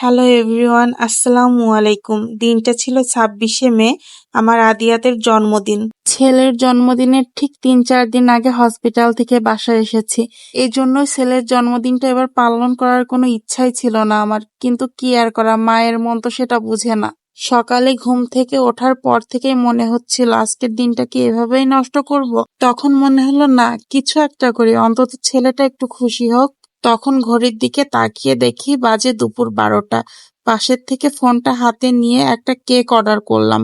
Hello everyone, আসসালামু আলাইকুম। দিনটা ছিল 26শে মে, আমার আদিয়াতের জন্মদিন। ছেলের জন্মদিনের ঠিক 3-4 দিন আগে হসপিটাল থেকে বাসায় এসেছি। এই জন্যই ছেলের জন্মদিনটা এবার পালন করার কোনো ইচ্ছাই ছিল না আমার, কিন্তু কি আর করা, মায়ের মন তো সেটা বুঝে না। সকালে ঘুম থেকে ওঠার পর থেকেই মনে হচ্ছিল আজকের দিনটা কি এভাবেই নষ্ট করব। তখন মনে হলো না, কিছু একটা করি, অন্তত ছেলেটা একটু খুশি হোক। তখন ঘড়ির দিকে তাকিয়ে দেখি বাজে দুপুর 12টা। পাশের থেকে ফোনটা হাতে নিয়ে একটা কেক অর্ডার করলাম।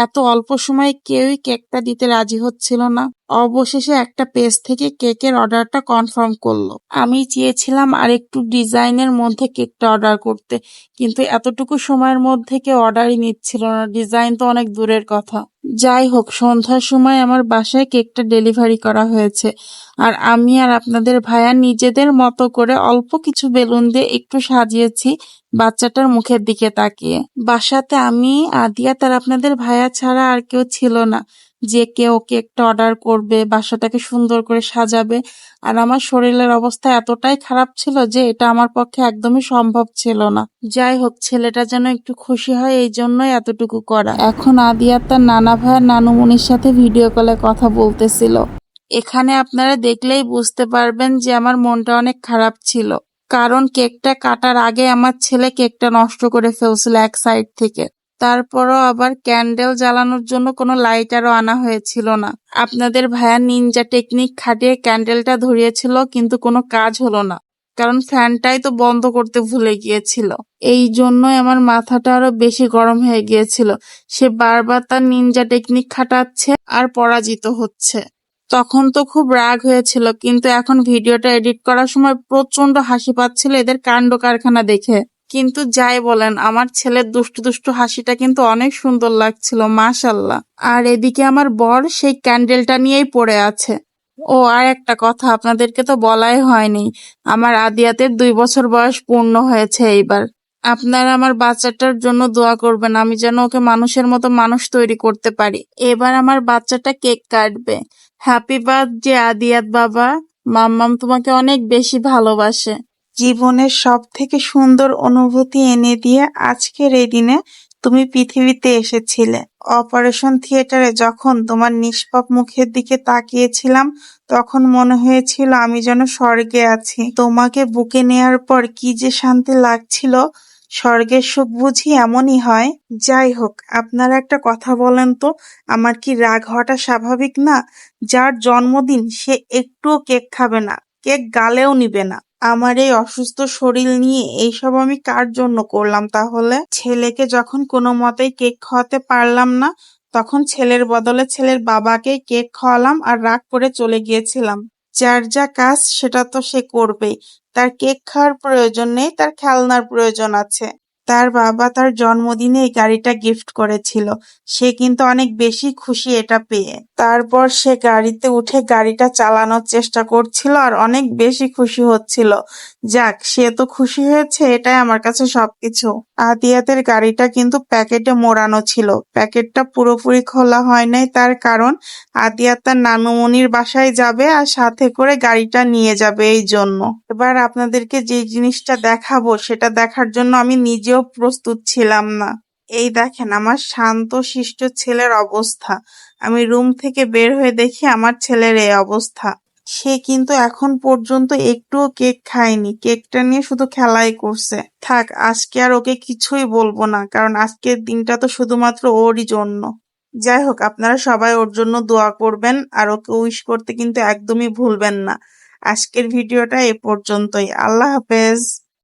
এত অল্প সময়ে কেউই কেকটা দিতে রাজি হচ্ছিল না। অবশেষে একটা পেজ থেকে কেকের অর্ডারটা কনফার্ম করলো। আমি চেয়েছিলাম আর একটু ডিজাইনের মধ্যে কেকটা অর্ডার করতে, কিন্তু এতটুকু সময়ের মধ্যে কেউ অর্ডারই নিচ্ছিল না, ডিজাইন তো অনেক দূরের কথা। যাই হোক, সন্ধ্যার সময় আমার বাসায় কেকটা ডেলিভারি করা হয়েছে। আর আমি আর আপনাদের ভাইয়া নিজেদের মতো করে অল্প কিছু বেলুন দিয়ে একটু সাজিয়েছি বাচ্চাটার মুখের দিকে তাকিয়ে। বাসাতে আমি, আদিয়াত আর আপনাদের ভাইয়া ছাড়া আর কেউ ছিল না যে কেউ কেকটা অর্ডার করবে, বাসাটাকে সুন্দর করে সাজাবে। আর আমার শরীরের অবস্থা এতটাই খারাপ ছিল যে এটা আমার পক্ষে একদমই সম্ভব ছিল না। যাই হোক, ছেলেটা যেন একটু খুশি হয় এই জন্যই এতটুকু করা। এখন আদিয়াত তার নানা ভাই আর নানুমণির সাথে ভিডিও কলে কথা বলতেছিল। এখানে আপনারা দেখলেই বুঝতে পারবেন যে আমার মনটা অনেক খারাপ ছিল, কারণ কেকটা কাটার আগে আমার ছেলে কেকটা নষ্ট করে ফেলছিল এক সাইড থেকে। তারপরও আবার ক্যান্ডেল জ্বালানোর জন্য কোনো লাইটারও আনা হয়েছিল না। আপনাদের ভাইয়া নিনজা টেকনিক খাটিয়ে ক্যান্ডেলটা ধরিয়েছিল, কিন্তু কোনো কাজ হলো না, কারণ ফ্যানটাই তো বন্ধ করতে ভুলে গিয়েছিল। এই জন্যই আমার মাথাটা আরো বেশি গরম হয়ে গিয়েছিল। সে বারবার তার নিনজা টেকনিক খাটাচ্ছে আর পরাজিত হচ্ছে। তখন তো খুব রাগ হয়েছিল, কিন্তু এখন ভিডিওটা এডিট করার সময় প্রচন্ড হাসি পাচ্ছিল এদের কাণ্ড কারখানা দেখে। কিন্তু যাই বলেন, আমার ছেলের দুষ্টু দুষ্টু হাসিটা কিন্তু অনেক সুন্দর লাগছিল, মাশাল্লাহ। আর এদিকে আমার বর সেই ক্যান্ডেলটা নিয়েই পড়ে আছে। ও আর একটা কথা আপনাদেরকে তো বলাই হয়নি, আমার আদিয়াতের 2 বছর বয়স পূর্ণ হয়েছে এইবার। আপনারা আমার বাচ্চাটার জন্য দোয়া করবেন, আমি যেন ওকে মানুষের মতো মানুষ তৈরি করতে পারি। এবার আমার বাচ্চাটা কেক কাটবে। হ্যাপি বার্থডে আদিয়াত বাবা, মাম্মাম তোমাকে অনেক বেশি ভালোবাসে। জীবনের সব থেকে সুন্দর অনুভূতি এনে দিয়ে আজকের এই দিনে তুমি পৃথিবীতে এসেছিলে। অপারেশন থিয়েটারে যখন তোমার নিষ্পাপ মুখের দিকে তাকিয়েছিলাম, তখন মনে হয়েছিল আমি যেন স্বর্গে আছি। তোমাকে বুকে নেয়ার পর কি যে শান্তি লাগছিল। স্বর্গের সুখ বুঝি এমনই হয়। যাই হোক, আপনারা একটা কথা বলেন তো, আমার কি রাগ হওয়াটা স্বাভাবিক না? যার জন্মদিন সে একটুও কেক খাবে না, কেক গালেও নিবে না। আমার এই অসুস্থ শরীর নিয়ে এইসব আমি কার জন্য করলাম তাহলে? ছেলেকে যখন কোনো মতেই কেক খাওয়াতে পারলাম না, তখন ছেলের বদলে ছেলের বাবাকেই কেক খাওয়ালাম আর রাগ করে চলে গিয়েছিলাম। যার যা কাজ সেটা তো সে করবেই। তার কেক খাওয়ার প্রয়োজন নেই, তার খেলনার প্রয়োজন আছে। তার বাবা তার জন্মদিনে এই গাড়িটা গিফট করেছিল। সে কিন্তু অনেক বেশি খুশি এটা পেয়ে। তারপর সে গাড়িতে উঠে গাড়িটা চালানোর চেষ্টা করছিল আর অনেক বেশি খুশি হচ্ছিল। যাক, সে তো খুশি হয়েছে, এটাই আমার কাছে সবকিছু। আদিয়াতের গাড়িটা কিন্তু প্যাকেটে মোড়ানো ছিল। প্যাকেটটা পুরোপুরি খোলা হয় নাই, তার কারণ আদিয়াত তার নানুমণির বাসায় যাবে আর সাথে করে গাড়িটা নিয়ে যাবে, এই জন্য। এবার আপনাদেরকে যে জিনিসটা দেখাবো সেটা দেখার জন্য আমি নিজেও প্রস্তুত ছিলাম না। এই দেখেন আমার শান্ত শিষ্ট ছেলের অবস্থা। আমি রুম থেকে বের হয়ে দেখি আমার ছেলের এই অবস্থা। সে কিন্তু এখন পর্যন্ত একটুও কেক খায়নি, কেকটা নিয়ে শুধু খেলাই করছে। থাক, আজকে আর ওকে কিছুই বলবো না, কারণ আজকের দিনটা তো শুধুমাত্র ওরই জন্য। যাই হোক, আপনারা সবাই ওর জন্য দোয়া করবেন আর ওকে উইশ করতে কিন্তু একদমই ভুলবেন না। আজকের ভিডিওটা এ পর্যন্তই। আল্লাহ হাফেজ।